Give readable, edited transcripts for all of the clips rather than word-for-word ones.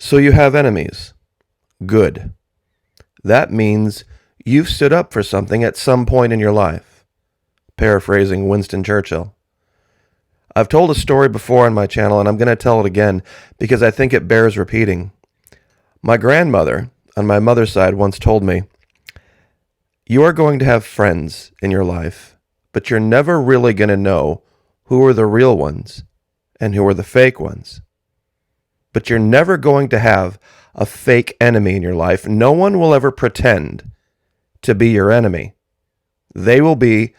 So you have enemies. Good. That means you've stood up for something at some point in your life. Paraphrasing Winston Churchill. I've told a story before on my channel, and I'm going to tell it again because I think it bears repeating. My grandmother, on my mother's side, once told me, "You are going to have friends in your life, but you're never really going to know who are the real ones and who are the fake ones. But you're never going to have a fake enemy in your life. No one will ever pretend to be your enemy. They will be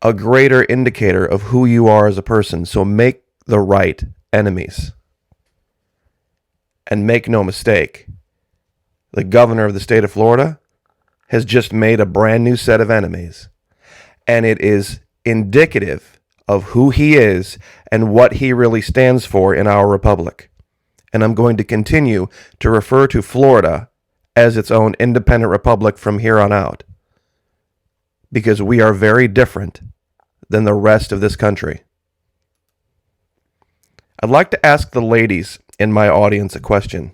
a greater indicator of who you are as a person. So make the right enemies. And make no mistake, the governor of the state of Florida has just made a brand new set of enemies. And it is indicative of who he is and what he really stands for in our republic. And I'm going to continue to refer to Florida as its own independent republic from here on out, because we are very different than the rest of this country. I'd like to ask the ladies in my audience a question.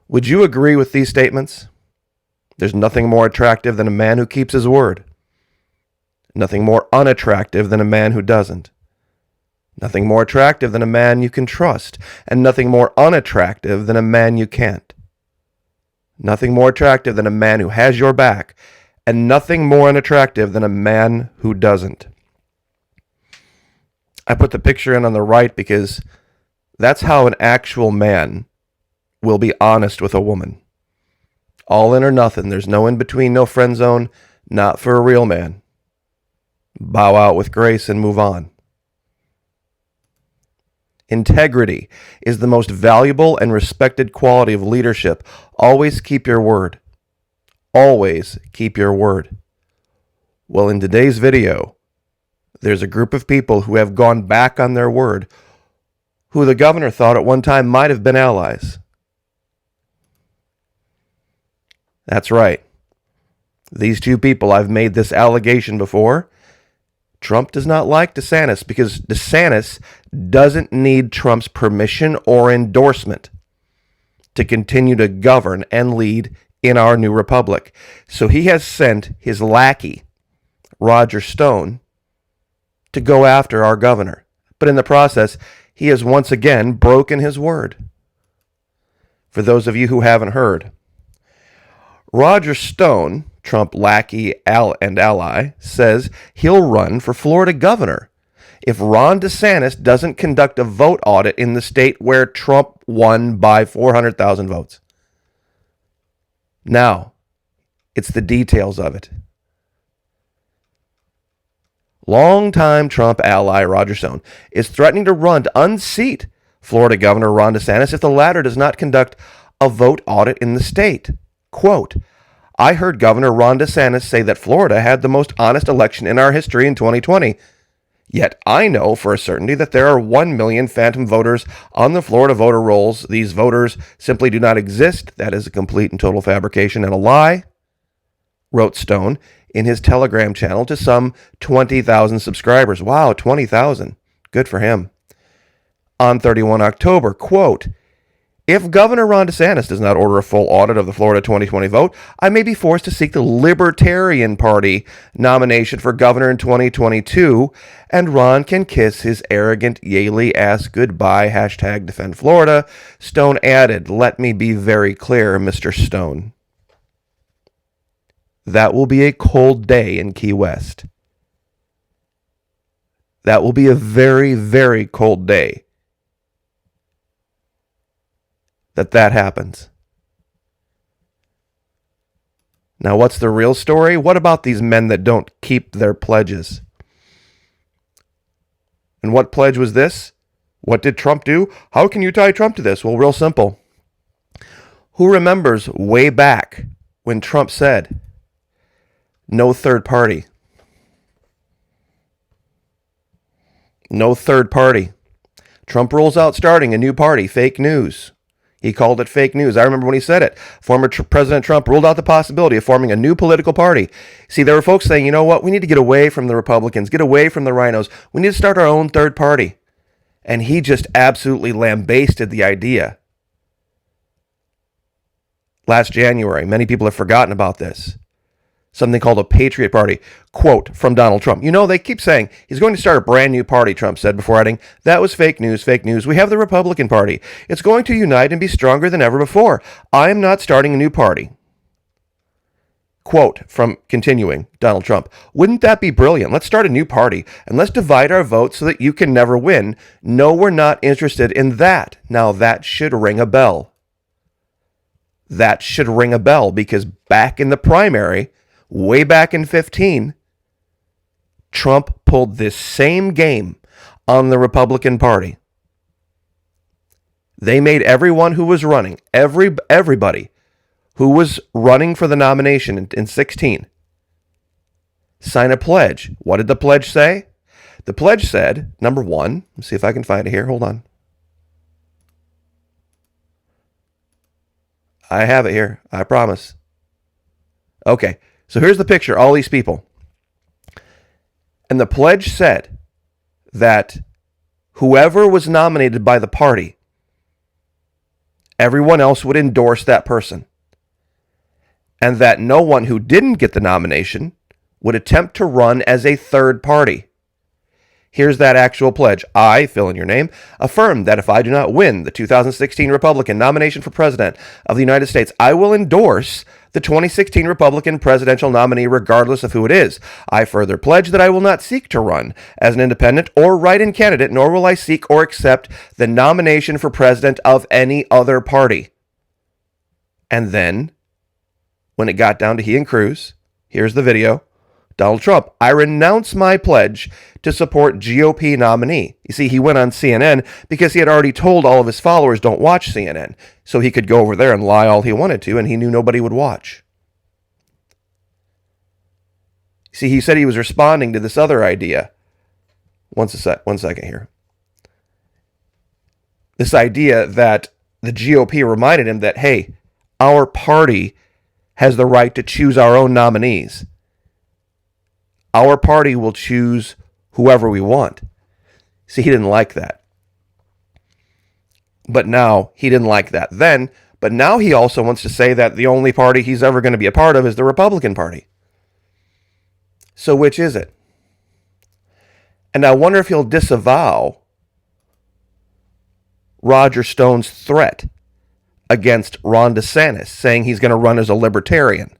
Would you agree with these statements? There's nothing more attractive than a man who keeps his word. Nothing more unattractive than a man who doesn't. Nothing more attractive than a man you can trust, and nothing more unattractive than a man you can't. Nothing more attractive than a man who has your back, and nothing more unattractive than a man who doesn't. I put the picture in on the right because that's how an actual man will be honest with a woman. All in or nothing. There's no in between, no friend zone, not for a real man. Bow out with grace and move on. Integrity is the most valuable and respected quality of leadership. Always keep your word. Always keep your word. Well, in today's video, there's a group of people who have gone back on their word, who the governor thought at one time might have been allies. That's right. These two people, I've made this allegation before. Trump does not like DeSantis because DeSantis doesn't need Trump's permission or endorsement to continue to govern and lead in our new republic. So he has sent his lackey, Roger Stone, to go after our governor. But in the process, he has once again broken his word. For those of you who haven't heard, Roger Stone, Trump lackey and ally, says he'll run for Florida governor if Ron DeSantis doesn't conduct a vote audit in the state where Trump won by 400,000 votes. Now, it's the details of it. Longtime Trump ally Roger Stone is threatening to run to unseat Florida Governor Ron DeSantis if the latter does not conduct a vote audit in the state. Quote, "I heard Governor Ron DeSantis say that Florida had the most honest election in our history in 2020. Yet I know for a certainty that there are 1 million phantom voters on the Florida voter rolls. These voters simply do not exist. That is a complete and total fabrication and a lie," wrote Stone in his Telegram channel to some 20,000 subscribers. Wow, 20,000. Good for him. On 31 October, quote, "If Governor Ron DeSantis does not order a full audit of the Florida 2020 vote, I may be forced to seek the Libertarian Party nomination for governor in 2022, and Ron can kiss his arrogant Yaley ass goodbye. Hashtag defend Florida." Stone added, "Let me be very clear, Mr. Stone. That will be a cold day in Key West. That will be a very, very cold day that happens." Now, what's the real story? What about these men that don't keep their pledges? And what pledge was this? What did Trump do? How can you tie Trump to this? Well, real simple. Who remembers way back when Trump said, "No third party"? No third party. Trump rolls out starting a new party, fake news. He called it fake news. I remember when he said it. Former President Trump ruled out the possibility of forming a new political party. See, there were folks saying, you know what, we need to get away from the Republicans, get away from the rhinos. We need to start our own third party. And he just absolutely lambasted the idea last January. Many people have forgotten about this. Something called a Patriot Party. Quote from Donald Trump. You know, they keep saying he's going to start a brand new party, Trump said before adding, that was fake news, fake news. We have the Republican Party. It's going to unite and be stronger than ever before. I am not starting a new party. Quote from continuing Donald Trump. Wouldn't that be brilliant? Let's start a new party and let's divide our votes so that you can never win. No, we're not interested in that. Now that should ring a bell. That should ring a bell because back in the primary, way back in 2015, Trump pulled this same game on the Republican Party. They made everyone who was running, everybody who was running for the nomination in 16 sign a pledge. What did the pledge say? The pledge said, number one, let's see if I can find it here. Hold on. I have it here. I promise. Okay. So here's the picture, all these people. And the pledge said that whoever was nominated by the party, everyone else would endorse that person. And that no one who didn't get the nomination would attempt to run as a third party. Here's that actual pledge. I, fill in your name, affirm that if I do not win the 2016 Republican nomination for President of the United States, I will endorse the 2016 Republican presidential nominee regardless of who it is. I further pledge that I will not seek to run as an independent or write-in candidate, nor will I seek or accept the nomination for president of any other party. And then, when it got down to he and Cruz, here's the video. Donald Trump, I renounce my pledge to support GOP nominee. You see, he went on CNN because he had already told all of his followers don't watch CNN, so he could go over there and lie all he wanted to, and he knew nobody would watch. See, he said he was responding to this other idea. One second here. This idea that the GOP reminded him that, hey, our party has the right to choose our own nominees. Our party will choose whoever we want. See, he didn't like that. But now, he didn't like that then, but now he also wants to say that the only party he's ever going to be a part of is the Republican Party. So which is it? And I wonder if he'll disavow Roger Stone's threat against Ron DeSantis, saying he's going to run as a libertarian.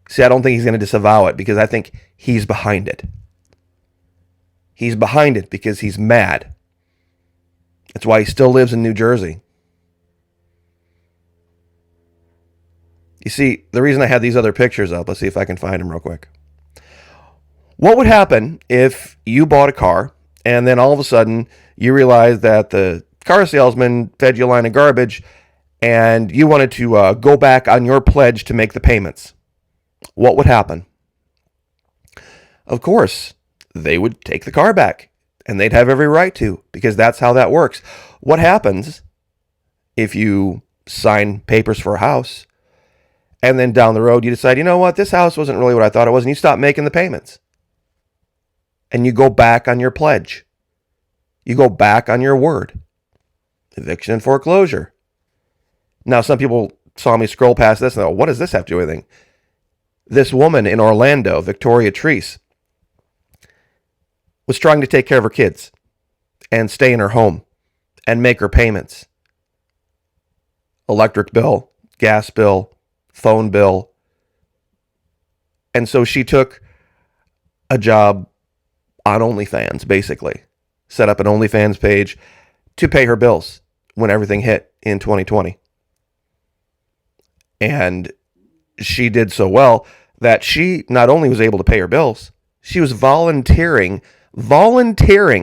See, I don't think he's going to disavow it because I think he's behind it. He's behind it because he's mad. That's why he still lives in New Jersey. You see, the reason I had these other pictures up, let's see if I can find them real quick. What would happen if you bought a car and then all of a sudden you realized that the car salesman fed you a line of garbage and you wanted to go back on your pledge to make the payments? What would happen? Of course, they would take the car back, and they'd have every right to, because that's how that works. What happens if you sign papers for a house, and then down the road you decide, you know what, this house wasn't really what I thought it was, and you stop making the payments, and you go back on your pledge. You go back on your word. Eviction and foreclosure. Now, some people saw me scroll past this and go, what does this have to do with anything? This woman in Orlando, Victoria Treese, was trying to take care of her kids and stay in her home and make her payments. Electric bill, gas bill, phone bill. And so she took a job on OnlyFans, basically. Set up an OnlyFans page to pay her bills when everything hit in 2020. And she did so well that she not only was able to pay her bills, she was volunteering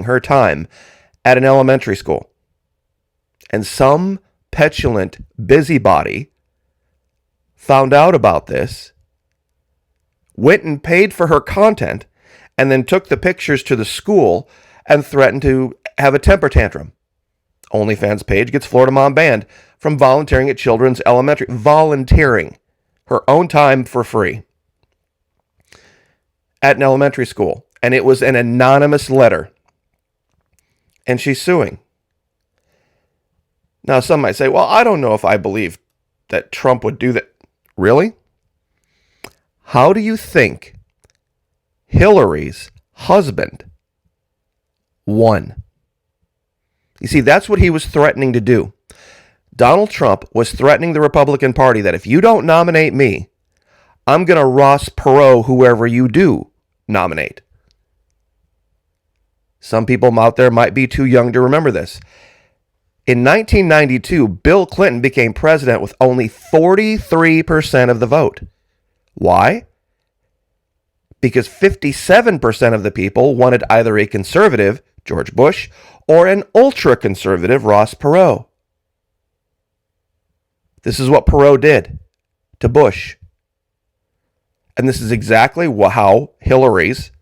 her time at an elementary school. And some petulant busybody found out about this, went and paid for her content, and then took the pictures to the school and threatened to have a temper tantrum. OnlyFans page gets Florida mom banned from volunteering at children's elementary. Volunteering her own time for free at an elementary school. And it was an anonymous letter. And she's suing. Now, some might say, well, I don't know if I believe that Trump would do that. Really? How do you think Hillary's husband won? You see, that's what he was threatening to do. Donald Trump was threatening the Republican Party that if you don't nominate me, I'm going to Ross Perot whoever you do nominate. Some people out there might be too young to remember this. In 1992, Bill Clinton became president with only 43% of the vote. Why? Because 57% of the people wanted either a conservative, George Bush, or an ultra-conservative, Ross Perot. This is what Perot did to Bush. And this is exactly how Hillary's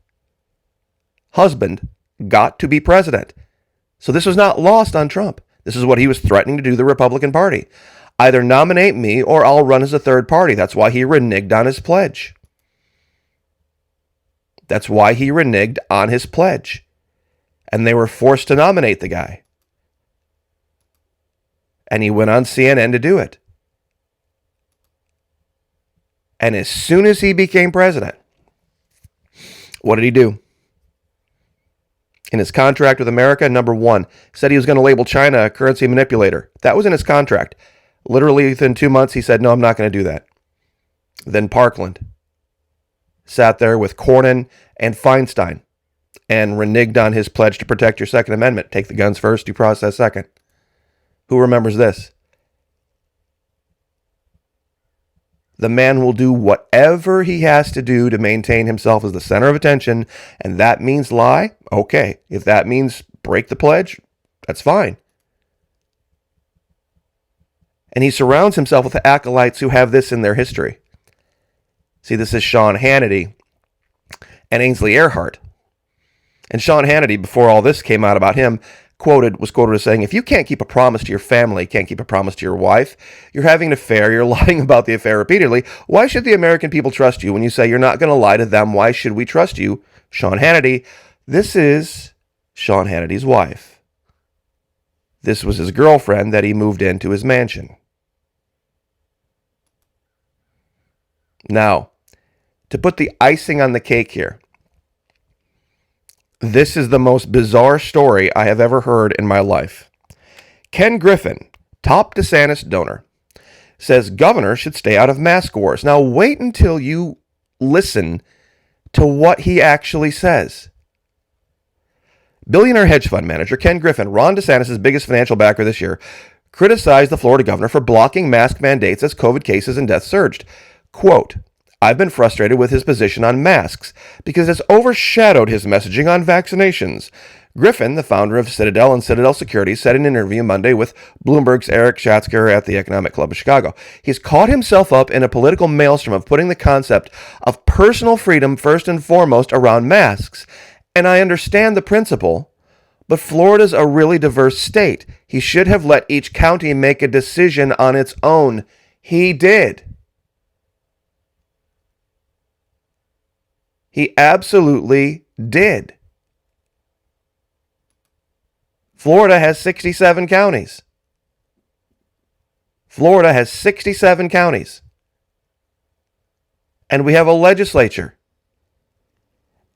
husband got to be president. So this was not lost on Trump. This is what he was threatening to do to the Republican Party. Either nominate me or I'll run as a third party. That's why he reneged on his pledge. That's why he reneged on his pledge. And they were forced to nominate the guy. And he went on CNN to do it. And as soon as he became president, what did he do? In his contract with America, number one, said he was going to label China a currency manipulator. That was in his contract. Literally within 2 months, he said, no, I'm not going to do that. Then Parkland sat there with Cornyn and Feinstein and reneged on his pledge to protect your Second Amendment. Take the guns first, due process second. Who remembers this? The man will do whatever he has to do to maintain himself as the center of attention, and that means lie? Okay. If that means break the pledge, that's fine. And he surrounds himself with acolytes who have this in their history. See, this is Sean Hannity and Ainsley Earhart. And Sean Hannity, before all this came out about him, was quoted as saying, if you can't keep a promise to your family, can't keep a promise to your wife, you're having an affair, you're lying about the affair repeatedly, why should the American people trust you when you say you're not going to lie to them? Why should we trust you? Sean Hannity. This is Sean Hannity's wife. This was his girlfriend that he moved into his mansion. Now, to put the icing on the cake here, this is the most bizarre story I have ever heard in my life. Ken Griffin, top DeSantis donor, says governors should stay out of mask wars. Now wait until you listen to what he actually says. Billionaire hedge fund manager Ken Griffin, Ron DeSantis' biggest financial backer this year, criticized the Florida governor for blocking mask mandates as COVID cases and deaths surged. Quote, I've been frustrated with his position on masks because it's overshadowed his messaging on vaccinations. Griffin, the founder of Citadel and Citadel Securities, said in an interview Monday with Bloomberg's Eric Schatzker at the Economic Club of Chicago. He's caught himself up in a political maelstrom of putting the concept of personal freedom first and foremost around masks. And I understand the principle, but Florida's a really diverse state. He should have let each county make a decision on its own. He did. He absolutely did. Florida has 67 counties. Florida has 67 counties. And we have a legislature.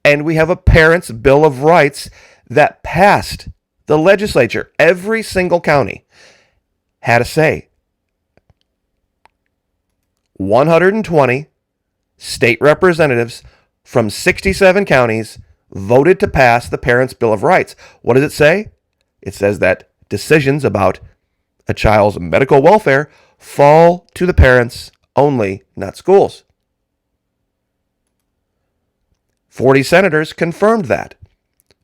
And we have a Parents' Bill of Rights that passed the legislature. Every single county had a say. 120 state representatives from 67 counties voted to pass the Parents' Bill of Rights. What does it say? It says that decisions about a child's medical welfare fall to the parents only, not schools. 40 senators confirmed that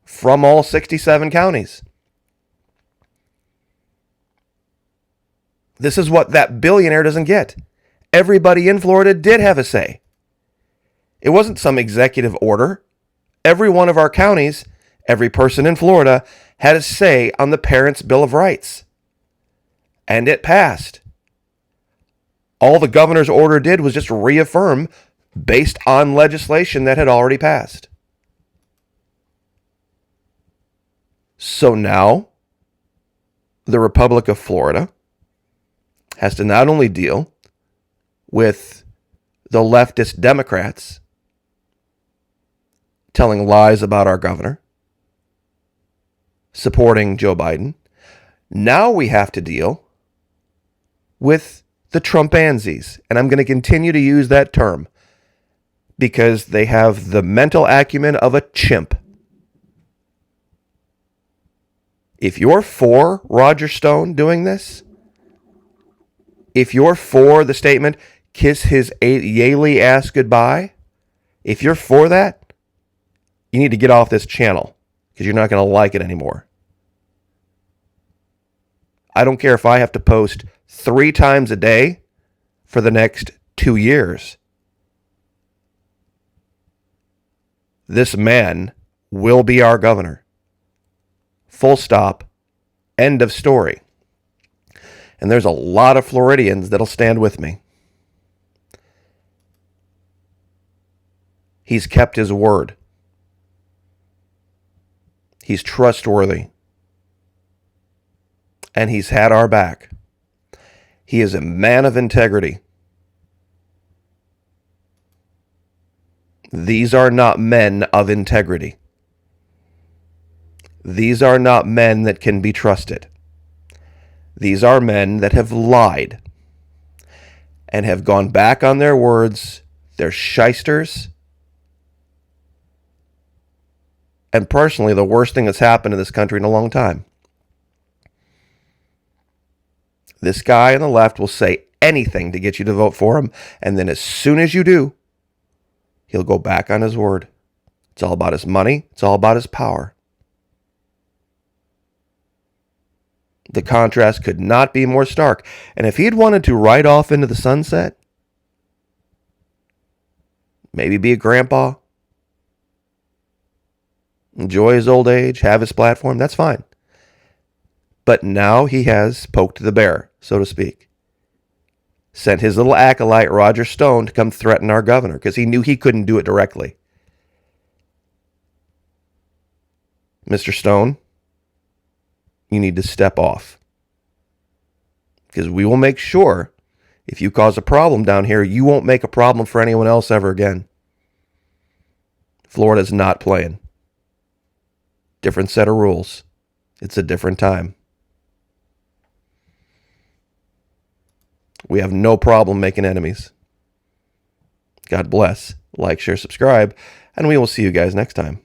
from all 67 counties. This is what that billionaire doesn't get. Everybody in Florida did have a say. It wasn't some executive order. Every one of our counties, every person in Florida had a say on the Parents' Bill of Rights. And it passed. All the governor's order did was just reaffirm based on legislation that had already passed. So now, the Republic of Florida has to not only deal with the leftist Democrats telling lies about our governor, supporting Joe Biden, now we have to deal with the Trumpansies. And I'm going to continue to use that term because they have the mental acumen of a chimp. If you're for Roger Stone doing this, if you're for the statement, kiss his Yaley ass goodbye, if you're for that, you need to get off this channel because you're not going to like it anymore. I don't care if I have to post 3 times a day for the next 2 years. This man will be our governor. Full stop. End of story. And there's a lot of Floridians that'll stand with me. He's kept his word. He's trustworthy. And he's had our back. He is a man of integrity. These are not men of integrity. These are not men that can be trusted. These are men that have lied and have gone back on their words. They're shysters. And personally, the worst thing that's happened in this country in a long time. This guy on the left will say anything to get you to vote for him. And then as soon as you do, he'll go back on his word. It's all about his money. It's all about his power. The contrast could not be more stark. And if he had wanted to ride off into the sunset, maybe be a grandpa, enjoy his old age, have his platform, that's fine. But now he has poked the bear, so to speak. Sent his little acolyte, Roger Stone, to come threaten our governor because he knew he couldn't do it directly. Mr. Stone, you need to step off. Because we will make sure if you cause a problem down here, you won't make a problem for anyone else ever again. Florida's not playing. Different set of rules. It's a different time. We have no problem making enemies. God bless. Like, share, subscribe, and we will see you guys next time.